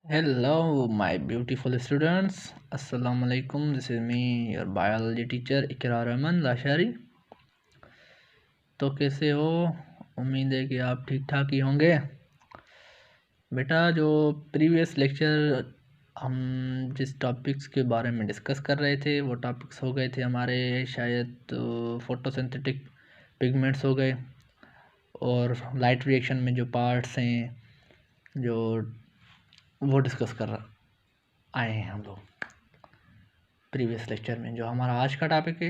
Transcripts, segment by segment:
Hello, my beautiful students. Assalamu alaikum. This is me, your biology teacher इकरार रहमान लाशारी। तो कैसे हो? उम्मीद है कि आप ठीक ठाक ही होंगे। बेटा, जो प्रीवियस लेक्चर हम जिस टॉपिक्स के बारे में डिस्कस कर रहे थे वो टॉपिक्स हो गए थे हमारे शायद फोटोसिंथेटिक पिगमेंट्स हो गए, और लाइट रिएक्शन में जो पार्ट्स हैं जो वो डिस्कस कर आए हैं हम लोग प्रीवियस लेक्चर में। जो हमारा आज का टॉपिक है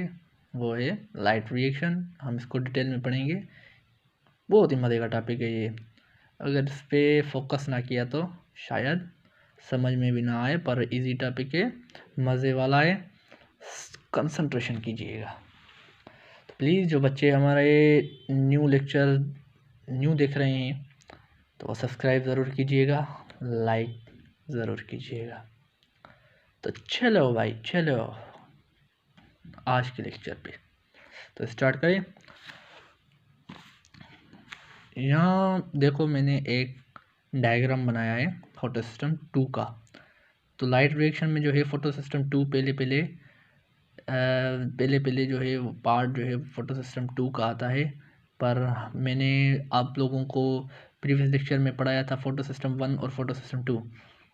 वो है लाइट रिएक्शन। हम इसको डिटेल में पढ़ेंगे। बहुत ही मज़े का टॉपिक है ये। अगर इस पर फोकस ना किया तो शायद समझ में भी ना आए, पर इजी टॉपिक है, मज़े वाला है, कंसंट्रेशन कीजिएगा। तो प्लीज़ जो बच्चे हमारे न्यू लेक्चर न्यू देख रहे हैं तो सब्सक्राइब ज़रूर कीजिएगा, लाइक ज़रूर कीजिएगा। तो चलो भाई चलो आज के लेक्चर पे तो स्टार्ट करें। यहाँ देखो, मैंने एक डायग्राम बनाया है फोटो सिस्टम 2 का। तो लाइट रिएक्शन में जो है फोटो सिस्टम 2 पहले पहले जो है पार्ट जो है फोटो सिस्टम 2 का आता है, पर मैंने आप लोगों को प्रीवियस लेक्चर में पढ़ाया था फोटो सिस्टम 1 और फोटो सिस्टम 2।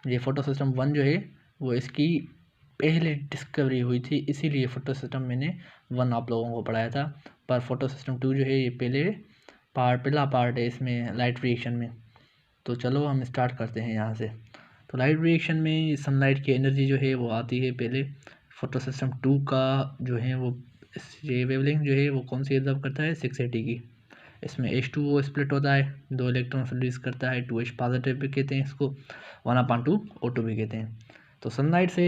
ये फोटो सिस्टम 1 जो है वो इसकी पहले डिस्कवरी हुई थी, इसीलिए फोटो सिस्टम मैंने 1 आप लोगों को पढ़ाया था। पर फोटो सिस्टम 2 जो है ये पहला पार्ट है इसमें लाइट रिएक्शन में। तो चलो हम स्टार्ट करते हैं यहाँ से। तो लाइट रिएक्शन में सनलाइट की एनर्जी जो है वो आती है पहले फोटो सिस्टम 2 का जो है वो ये वेवलेंथ जो है वो कौन सी ऑब्जर्व करता है 680 की। इसमें H2O स्प्लिट होता है, 2 इलेक्ट्रॉन रिलीज करता है, 2H पॉजिटिव भी कहते हैं इसको, 1/2 O2 भी कहते हैं। तो सनलाइट से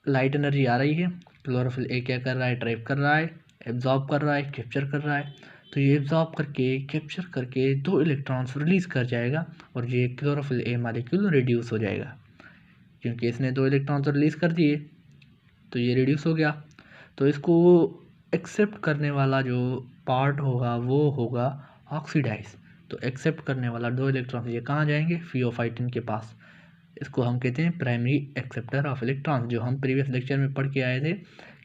लाइट एनर्जी आ रही है, क्लोरोफिल ए क्या कर रहा है, ट्रैप कर रहा है, एब्जॉर्ब कर रहा है, कैप्चर कर रहा है। तो ये एब्जॉर्ब करके कैप्चर करके 2 इलेक्ट्रॉन्स रिलीज़ कर जाएगा और ये क्लोरोफिल ए मालिक्यूल रिड्यूस हो जाएगा, क्योंकि इसने 2 इलेक्ट्रॉन्स रिलीज़ कर दिए तो ये रिड्यूस हो गया। तो इसको एक्सेप्ट करने वाला जो पार्ट होगा वो होगा ऑक्सीडाइज। तो एक्सेप्ट करने वाला 2 इलेक्ट्रॉन्स ये कहाँ जाएंगे, फियोफाइटिन के पास। इसको हम कहते हैं प्राइमरी एक्सेप्टर ऑफ इलेक्ट्रॉन्स। जो हम प्रीवियस लेक्चर में पढ़ के आए थे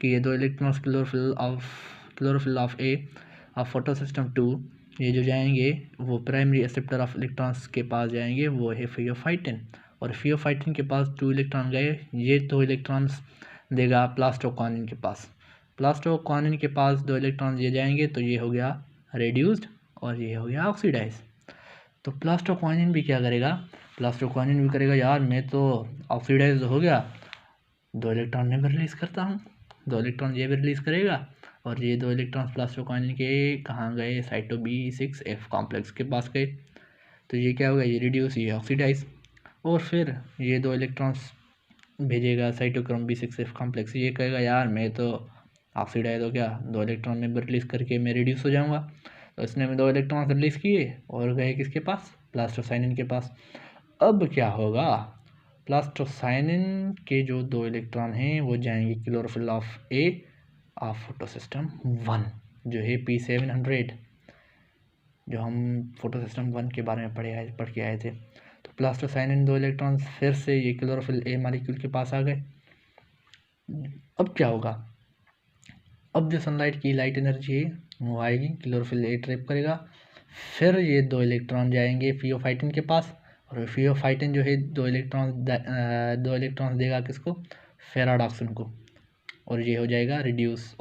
कि ये 2 electrons chlorophyll of A of photo system 2 ये जो जाएंगे वो प्राइमरी एक्सेप्टर ऑफ इलेक्ट्रॉन्स के पास जाएंगे, वो है फियोफाइटिन। और फियोफाइटिन के पास 2 इलेक्ट्रॉन गए, ये 2 इलेक्ट्रॉन्स देगा प्लास्टोक्वानिन के पास। प्लास्टोक्वानिन के पास 2 इलेक्ट्रॉन ये जाएंगे तो ये हो गया रेड्यूस्ड और ये हो गया ऑक्सीडाइज। तो प्लास्टोक्वानिन भी क्या करेगा, प्लास्टोक्वानिन भी करेगा यार मैं तो ऑक्सीडाइज हो गया, 2 इलेक्ट्रॉन मैं भी रिलीज़ करता हूँ, 2 इलेक्ट्रॉन ये भी रिलीज़ करेगा। और ये 2 इलेक्ट्रॉन प्लास्टोक्वानिन के कहाँ गए, साइटो B6F कॉम्प्लेक्स के पास गए। तो ये क्या होगा, ये रिड्यूस, ये ऑक्सीडाइज। और फिर ये 2 इलेक्ट्रॉन्स भेजेगा साइटोक्रोम B6F कॉम्प्लेक्स, ये कहेगा यार मैं तो ऑक्सीडाइज हो गया, 2 इलेक्ट्रॉन में रिलीज़ करके मैं रिड्यूस हो जाऊंगा। तो इसने 2 इलेक्ट्रॉन रिलीज़ किए और गए किसके पास, प्लास्टोसाइनिन के पास। अब क्या होगा, प्लास्टोसाइनिन के जो 2 इलेक्ट्रॉन हैं वो जाएंगे chlorophyll of A of photo system 1 जो है P700, जो हम फोटो सिस्टम 1 के बारे में पढ़ के आए थे। तो प्लास्टोसाइनिन 2 इलेक्ट्रॉन्स फिर से ये क्लोरोफिल ए मालिक्यूल के पास आ गए। अब क्या होगा, अब जो सनलाइट की लाइट एनर्जी है वो आएगी, क्लोरोफिल ए ट्रैप करेगा, फिर ये 2 इलेक्ट्रॉन जाएंगे फियोफाइटिन के पास, और फियोफाइटिन जो है 2 इलेक्ट्रॉन देगा किसको, फेराडॉक्सिन को, और ये हो जाएगा रिड्यूस,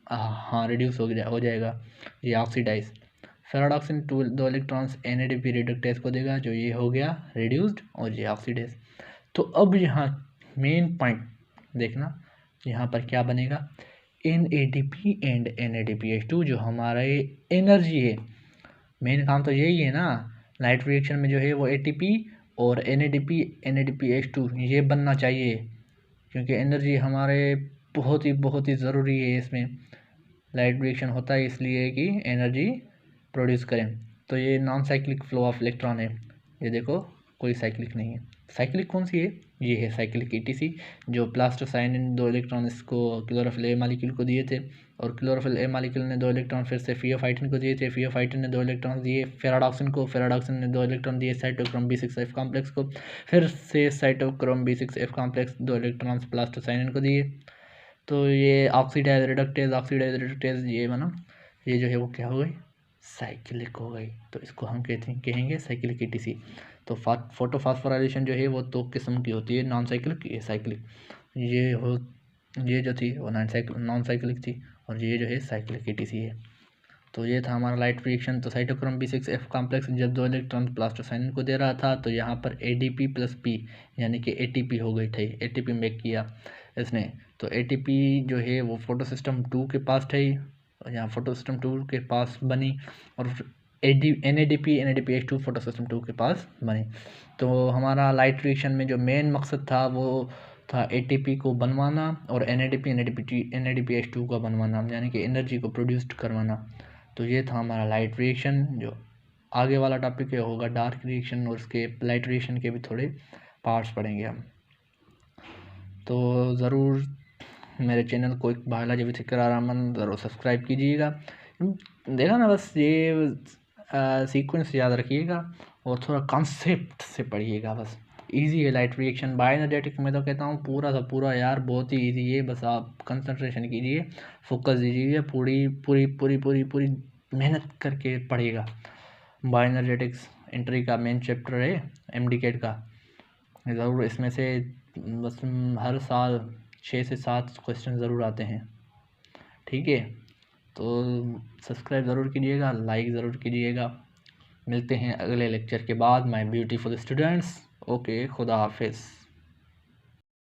हाँ रिड्यूस हो जाएगा, ये ऑक्सीडाइज। फेराडॉक्सिन 2 इलेक्ट्रॉन्स NADP रिडक्टेज को देगा, जो ये हो गया रिड्यूस्ड और ये ऑक्सीडाइज। तो अब यहाँ मेन पॉइंट देखना, यहाँ पर क्या बनेगा, NADP एंड NADPH2 जो हमारा एनर्जी है, मेन काम तो यही है ना लाइट रिएक्शन में जो है वो ATP और NADPH2 ये बनना चाहिए, क्योंकि एनर्जी हमारे बहुत ही ज़रूरी है। इसमें लाइट रिएक्शन होता है इसलिए कि एनर्जी प्रोड्यूस करें। तो ये non cyclic flow of electron है, ये देखो कोई साइक्लिक नहीं है। साइक्लिक कौन सी है, ये है साइक्लिक ETC, जो प्लास्टोसाइनिन 2 इलेक्ट्रॉन इसको क्लोरोफिल ए मालिक्यूल को दिए थे, और क्लोरोफिल ए मालिक्यूल ने 2 इलेक्ट्रॉन फिर से फियोफाइटिन को दिए थे, फियोफाइटिन ने 2 इलेक्ट्रॉन दिए फेराडॉक्सिन को, फेराडॉक्सिन ने 2 इलेक्ट्रॉन दिए साइटोक्रोम B6F कॉम्प्लेक्स को, फिर से cytochrome B6F complex 2 electrons plastocyanin को दिए। तो ये ऑक्सीडाइज रिडक्टेज ये बना, ये जो है वो क्या हो गई, साइक्लिक हो गई। तो इसको हम कहेंगे साइक्लिक ETC। तो फोटोफॉस्फोराइलेशन जो है वो 2 किस्म की होती है, नॉन साइक्लिक, ये साइक्लिक। ये जो थी वो नॉन साइक्लिक थी, और ये जो है साइक्लिक ETC है। तो ये था हमारा लाइट रिएक्शन। तो साइटोक्रोम B6F कॉम्प्लेक्स जब 2 इलेक्ट्रॉन प्लास्टोसाइनिन को दे रहा था, तो यहाँ पर ADP + P यानी कि ATP हो गई थी, ATP मेक किया इसने। तो ATP जो है वो फोटो सिस्टम 2 के पास थी, यहाँ फोटो सिस्टम 2 के पास बनी, और NADPH2 फोटो सिस्टम 2 के पास बनी। तो हमारा लाइट रिएक्शन में जो मेन मकसद था वो था ATP को बनवाना और NADPH2 का बनवाना, यानी कि एनर्जी को प्रोड्यूस्ड करवाना। तो ये था हमारा लाइट रिएक्शन। जो आगे वाला टॉपिक है होगा डार्क रिएक्शन, और उसके लाइट रिएक्शन के भी थोड़े पार्ट्स पढ़ेंगे हम। तो ज़रूर मेरे चैनल को एक बायोलॉजी विद इकरार अमन ज़रूर सब्सक्राइब कीजिएगा। देखा ना, बस ये सीक्वेंस याद रखिएगा और थोड़ा कॉन्सेप्ट से पढ़िएगा, बस इजी है लाइट रिएक्शन। बायोएनर्जेटिक में तो कहता हूँ पूरा सा पूरा यार बहुत ही इजी है, बस आप कंसंट्रेशन कीजिए, फोकस दीजिए, पूरी पूरी पूरी पूरी पूरी मेहनत करके पढ़िएगा। बायोएनर्जेटिक्स एंट्री का मेन चैप्टर है MDCAT का, ज़रूर इसमें से बस हर साल 6 से 7 क्वेश्चन ज़रूर आते हैं, ठीक है। तो सब्सक्राइब ज़रूर कीजिएगा, लाइक ज़रूर कीजिएगा। मिलते हैं अगले लेक्चर के बाद माय ब्यूटीफुल स्टूडेंट्स। ओके, खुदा हाफिज़।